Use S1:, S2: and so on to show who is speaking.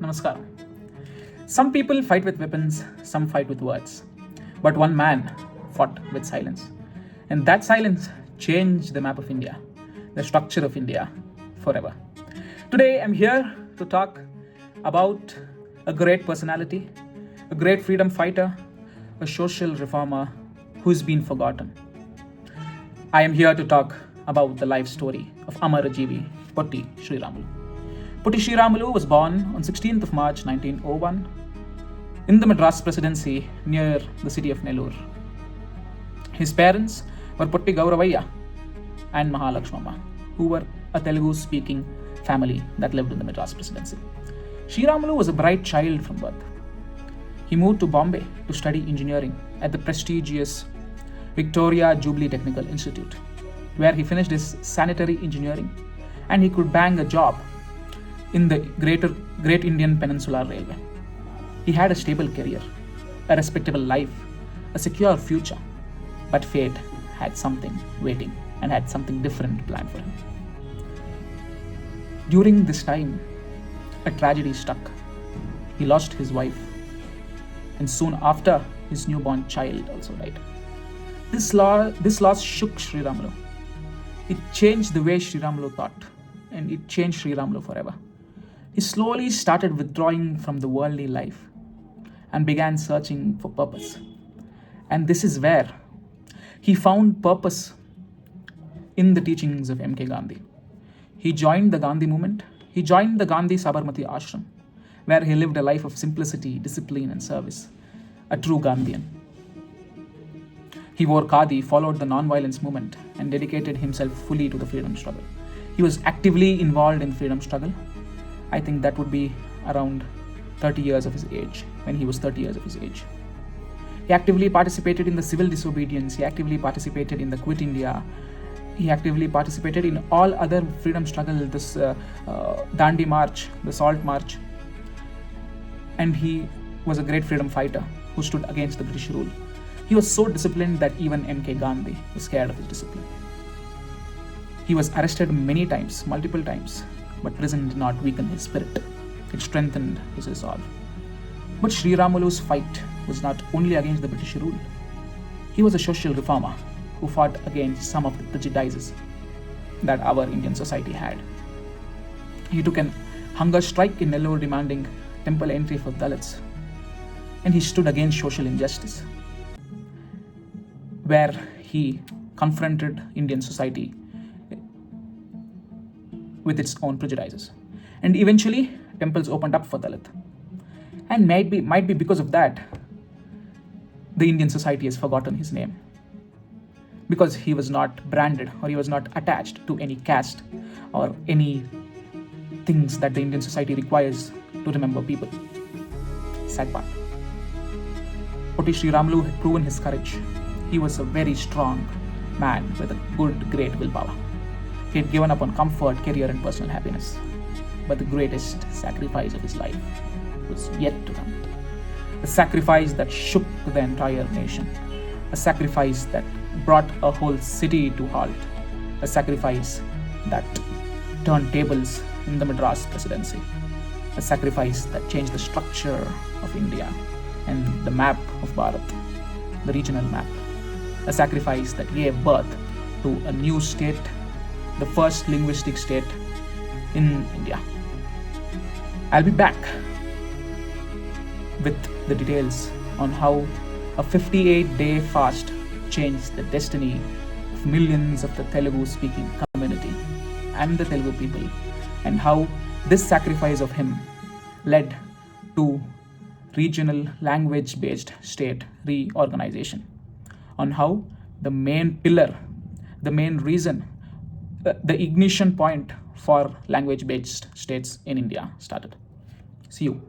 S1: Namaskar. Some people fight with weapons, some fight with words. But one man fought with silence. And that silence changed the map of India, the structure of India forever. Today I'm here to talk about a great personality, a great freedom fighter, a social reformer who's been forgotten. I am here to talk about the life story of Amarajeevi Potti Sriramulu. Potti Sriramulu was born on 16th of March 1901 in the Madras Presidency near the city of Nellore. His parents were Potti Guravayya and Mahalakshmamma, who were a Telugu-speaking family that lived in the Madras Presidency. Sriramulu was a bright child from birth. He moved to Bombay to study engineering at the prestigious Victoria Jubilee Technical Institute, where he finished his sanitary engineering and he could bang a job in the Great Indian Peninsular Railway. He had a stable career, a respectable life, a secure future, but fate had something waiting and had something different planned for him. During this time, a tragedy struck. He lost his wife, and soon after, his newborn child also died. This loss shook Sriramulu. It changed the way Sriramulu thought, and it changed Sriramulu forever. He slowly started withdrawing from the worldly life and began searching for purpose. And this is where he found purpose in the teachings of M.K. Gandhi. He joined the Gandhi movement. He joined the Gandhi Sabarmati Ashram, where he lived a life of simplicity, discipline, and service, a true Gandhian. He wore khadi, followed the non-violence movement, and dedicated himself fully to the freedom struggle. He was actively involved in the freedom struggle. I think that would be around 30 years of his age, when he was 30 years of his age. He actively participated in the civil disobedience. He actively participated in the Quit India. He actively participated in all other freedom struggle, this Dandi March, the Salt March. And he was a great freedom fighter who stood against the British rule. He was so disciplined that even M.K. Gandhi was scared of his discipline. He was arrested many times, multiple times, but prison did not weaken his spirit. It strengthened his resolve. But Sriramulu's fight was not only against the British rule. He was a social reformer who fought against some of the prejudices that our Indian society had. He took an hunger strike in Nellore demanding temple entry for Dalits. And he stood against social injustice, where he confronted Indian society with its own prejudices. And eventually, temples opened up for Dalit. And might be because of that, the Indian society has forgotten his name. Because he was not branded or he was not attached to any caste or any things that the Indian society requires to remember people. Sad part. Potti Sriramulu had proven his courage. He was a very strong man with a good, great willpower. He had given up on comfort, career, and personal happiness. But the greatest sacrifice of his life was yet to come. A sacrifice that shook the entire nation. A sacrifice that brought a whole city to halt. A sacrifice that turned tables in the Madras Presidency. A sacrifice that changed the structure of India and the map of Bharat, the regional map. A sacrifice that gave birth to a new state, the first linguistic state in India. I'll be back with the details on how a 58-day fast changed the destiny of millions of the Telugu-speaking community and the Telugu people, and how this sacrifice of him led to regional language-based state reorganization, on how the main pillar, the main reason, the ignition point for language-based states in India started. See you.